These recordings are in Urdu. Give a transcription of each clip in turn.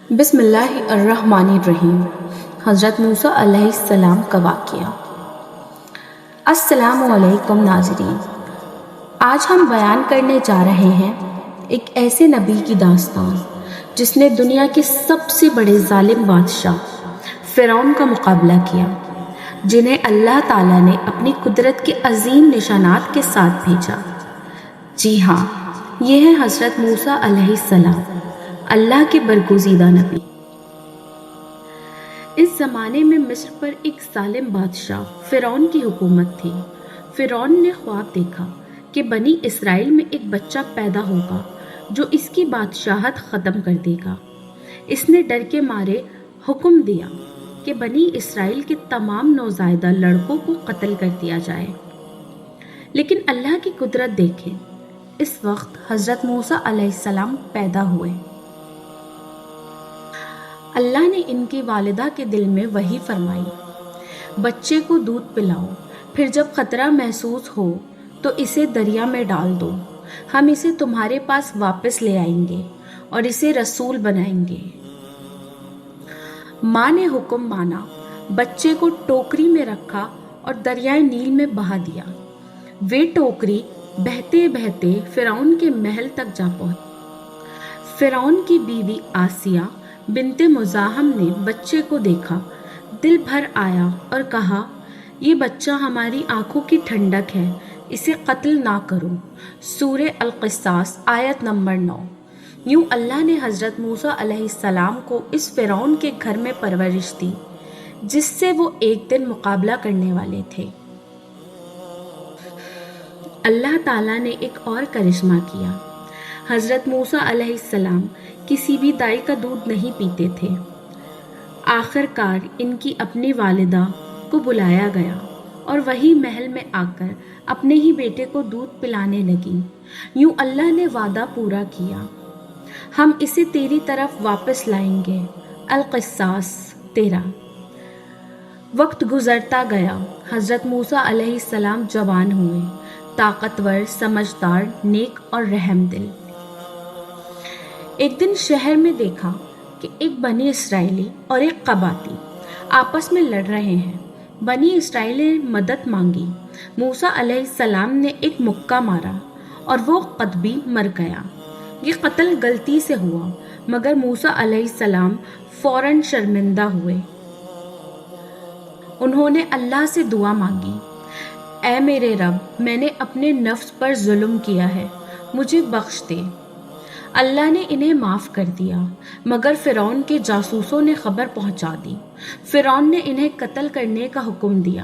بسم اللہ الرحمن الرحیم۔ حضرت موسیٰ علیہ السلام کا واقعہ۔ السلام علیکم ناظرین، آج ہم بیان کرنے جا رہے ہیں ایک ایسے نبی کی داستان جس نے دنیا کے سب سے بڑے ظالم بادشاہ فرعون کا مقابلہ کیا، جنہیں اللہ تعالیٰ نے اپنی قدرت کے عظیم نشانات کے ساتھ بھیجا۔ جی ہاں، یہ ہے حضرت موسیٰ علیہ السلام، اللہ کے برگزیدہ نبی۔ اس زمانے میں مصر پر ایک ظالم بادشاہ فرعون کی حکومت تھی۔ فرعون نے خواب دیکھا کہ بنی اسرائیل میں ایک بچہ پیدا ہوگا جو اس کی بادشاہت ختم کر دے گا۔ اس نے ڈر کے مارے حکم دیا کہ بنی اسرائیل کے تمام نوزائیدہ لڑکوں کو قتل کر دیا جائے۔ لیکن اللہ کی قدرت دیکھیں، اس وقت حضرت موسیٰ علیہ السلام پیدا ہوئے۔ اللہ نے ان کی والدہ کے دل میں وحی فرمائی، بچے کو دودھ پلاؤ، پھر جب خطرہ محسوس ہو تو اسے دریا میں ڈال دو، ہم اسے تمہارے پاس واپس لے آئیں گے اور اسے رسول بنائیں گے۔ ماں نے حکم مانا، بچے کو ٹوکری میں رکھا اور دریائے نیل میں بہا دیا۔ وہ ٹوکری بہتے بہتے فرعون کے محل تک جا پہنچی۔ فرعون کی بیوی آسیہ بنت مزاحم نے بچے کو دیکھا، دل بھر آیا اور کہا، یہ بچہ ہماری آنکھوں کی ٹھنڈک ہے، اسے قتل نہ کرو۔ سورہ القصاص آیت نمبر 9۔ یوں اللہ نے حضرت موسیٰ علیہ السلام کو اس فرعون کے گھر میں پرورش دی جس سے وہ ایک دن مقابلہ کرنے والے تھے۔ اللہ تعالیٰ نے ایک اور کرشمہ کیا۔ حضرت موسیٰ علیہ السلام کسی بھی دائی کا دودھ نہیں پیتے تھے۔ آخر کار ان کی اپنی والدہ کو بلایا گیا اور وہی محل میں آ کر اپنے ہی بیٹے کو دودھ پلانے لگی۔ یوں اللہ نے وعدہ پورا کیا، ہم اسے تیری طرف واپس لائیں گے۔ القصاص 13۔ وقت گزرتا گیا، حضرت موسیٰ علیہ السلام جوان ہوئے، طاقتور، سمجھدار، نیک اور رحم دل۔ ایک دن شہر میں دیکھا کہ ایک بنی اسرائیلی اور ایک قباطی آپس میں لڑ رہے ہیں۔ بنی اسرائیل نے مدد مانگی، موسیٰ علیہ السلام نے ایک مکہ مارا اور وہ قطبی مر گیا۔ یہ قتل غلطی سے ہوا، مگر موسیٰ علیہ السلام فوراً شرمندہ ہوئے۔ انہوں نے اللہ سے دعا مانگی، اے میرے رب، میں نے اپنے نفس پر ظلم کیا ہے، مجھے بخش دے۔ اللہ نے انہیں معاف کر دیا، مگر فرعون کے جاسوسوں نے خبر پہنچا دی۔ فرعون نے انہیں قتل کرنے کا حکم دیا۔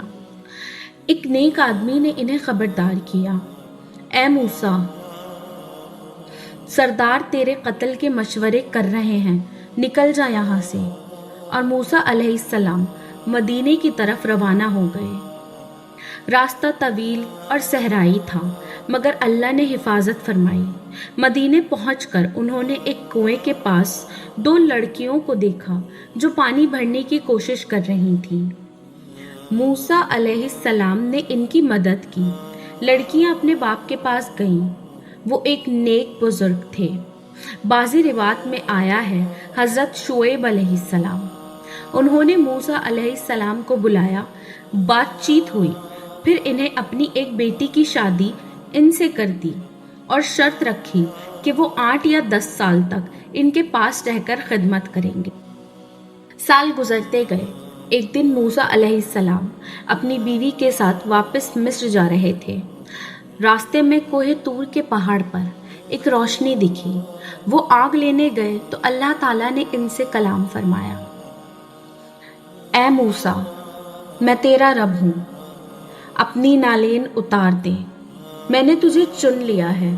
ایک نیک آدمی نے انہیں خبردار کیا، اے موسیٰ، سردار تیرے قتل کے مشورے کر رہے ہیں، نکل جا یہاں سے۔ اور موسیٰ علیہ السلام مدینے کی طرف روانہ ہو گئے۔ راستہ طویل اور صحرائی تھا، مگر اللہ نے حفاظت فرمائی۔ مدینے پہنچ کر انہوں نے ایک کنویں کے پاس دو لڑکیوں کو دیکھا جو پانی بھرنے کی کوشش کر رہی تھیں۔ موسیٰ علیہ السلام نے ان کی مدد کی۔ لڑکیاں اپنے باپ کے پاس گئیں، وہ ایک نیک بزرگ تھے۔ بعضی روایات میں آیا ہے حضرت شعیب علیہ السلام۔ انہوں نے موسیٰ علیہ السلام کو بلایا، بات چیت ہوئی، پھر انہیں اپنی ایک بیٹی کی شادی ان سے کر دی اور شرط رکھی کہ وہ 8 یا 10 سال تک ان کے پاس رہ کر خدمت کریں گے۔ سال گزرتے گئے۔ ایک دن موسیٰ علیہ السلام اپنی بیوی کے ساتھ واپس مصر جا رہے تھے۔ راستے میں کوہ طور کے پہاڑ پر ایک روشنی دکھی۔ وہ آگ لینے گئے تو اللہ تعالیٰ نے ان سے کلام فرمایا، اے موسیٰ، میں تیرا رب ہوں، اپنی نالین اتار دے، میں نے تجھے چن لیا ہے،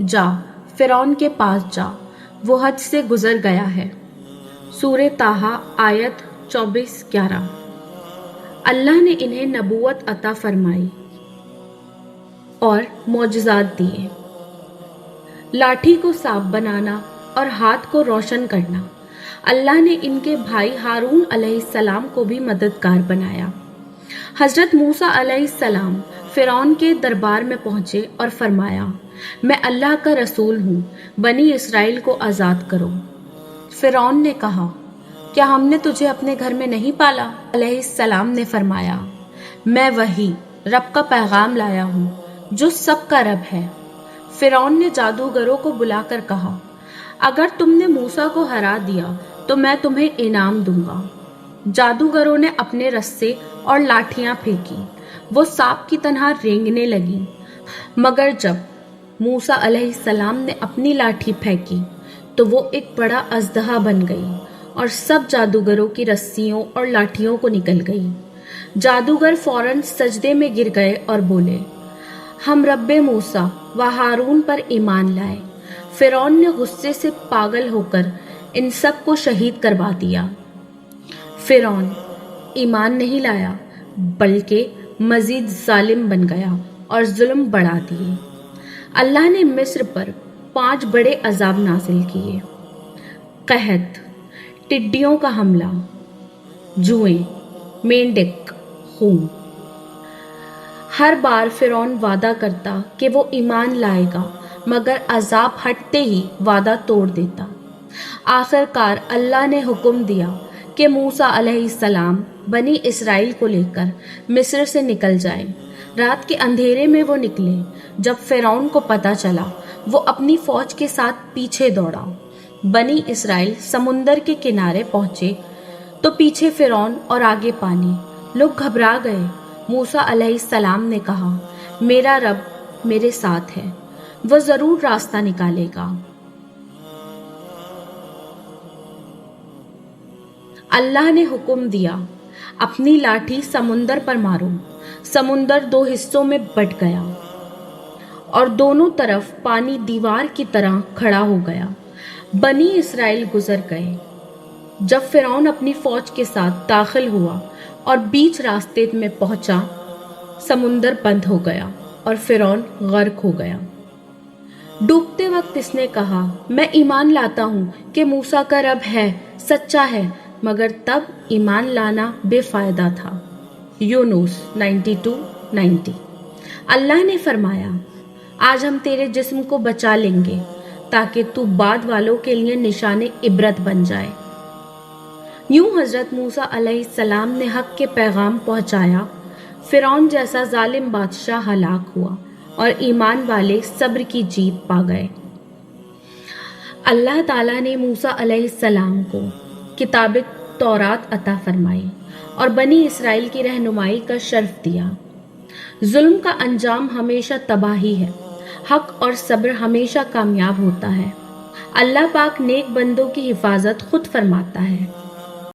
جا فرعون کے پاس جا، وہ حد سے گزر گیا ہے۔ سورہ طٰہٰ آیت 24-11۔ اللہ نے انہیں نبوت عطا فرمائی اور معجزات دیے، لاٹھی کو سانپ بنانا اور ہاتھ کو روشن کرنا۔ اللہ نے ان کے بھائی ہارون علیہ السلام کو بھی مددگار بنایا۔ حضرت موسیٰ علیہ السلام فرعون کے دربار میں پہنچے اور فرمایا، میں اللہ کا رسول ہوں، بنی اسرائیل کو آزاد کرو۔ فرعون نے کہا، کیا ہم نے تجھے اپنے گھر میں نہیں پالا؟ علیہ السلام نے فرمایا، میں وہی رب کا پیغام لایا ہوں جو سب کا رب ہے۔ فرعون نے جادوگروں کو بلا کر کہا، اگر تم نے موسیٰ کو ہرا دیا تو میں تمہیں انعام دوں گا۔ جادوگروں نے اپنے رسے اور لاٹھیاں پھینکی، وہ سانپ کی طرح رینگنے لگیں، مگر جب موسیٰ علیہ السلام نے اپنی لاٹھی پھینکی تو وہ ایک بڑا اژدہا بن گئی اور سب جادوگروں کی رسیوں اور لاٹھیوں کو نکل گئی۔ جادوگر فوراً سجدے میں گر گئے اور بولے، ہم رب موسیٰ و ہارون پر ایمان لائے۔ فرعون نے غصے سے پاگل ہو کر ان سب کو شہید کروا دیا۔ فرعون ایمان نہیں لایا بلکہ مزید ظالم بن گیا اور ظلم بڑھا دیے۔ اللہ نے مصر پر 5 بڑے عذاب نازل کیے: قحط، ٹڈیوں کا حملہ، جوئیں، مینڈک، خون۔ ہر بار فرعون وعدہ کرتا کہ وہ ایمان لائے گا، مگر عذاب ہٹتے ہی وعدہ توڑ دیتا۔ آخر کار اللہ نے حکم دیا کہ موسیٰ علیہ السلام بنی اسرائیل کو لے کر مصر سے نکل جائیں۔ رات کے اندھیرے میں وہ نکلے۔ جب فرعون کو پتہ چلا، وہ اپنی فوج کے ساتھ پیچھے دوڑا۔ بنی اسرائیل سمندر کے کنارے پہنچے تو پیچھے فرعون اور آگے پانی۔ لوگ گھبرا گئے۔ موسیٰ علیہ السلام نے کہا، میرا رب میرے ساتھ ہے، وہ ضرور راستہ نکالے گا۔ اللہ نے حکم دیا، اپنی لاٹھی سمندر پر مارو۔ سمندر 2 حصوں میں بٹ گیا اور دونوں طرف پانی دیوار کی طرح کھڑا ہو گیا۔ بنی اسرائیل گزر گئے۔ جب فرعون اپنی فوج کے ساتھ داخل ہوا اور بیچ راستے میں پہنچا، سمندر بند ہو گیا اور فرعون غرق ہو گیا۔ ڈوبتے وقت اس نے کہا، میں ایمان لاتا ہوں کہ موسیٰ کا رب ہے، سچا ہے، مگر تب ایمان لانا بے فائدہ تھا۔ یونس 92:90۔ اللہ نے فرمایا، آج ہم تیرے جسم کو بچا لیں گے تاکہ تو بعد والوں کے لیے نشان عبرت بن جائے۔ یوں حضرت موسیٰ علیہ السلام نے حق کے پیغام پہنچایا۔ فرعون جیسا ظالم بادشاہ ہلاک ہوا اور ایمان والے صبر کی جیت پا گئے۔ اللہ تعالیٰ نے موسیٰ علیہ السلام کو کتاب تورات عطا فرمائی اور بنی اسرائیل کی رہنمائی کا شرف دیا۔ ظلم کا انجام ہمیشہ تباہی ہے، حق اور صبر ہمیشہ کامیاب ہوتا ہے۔ اللہ پاک نیک بندوں کی حفاظت خود فرماتا ہے۔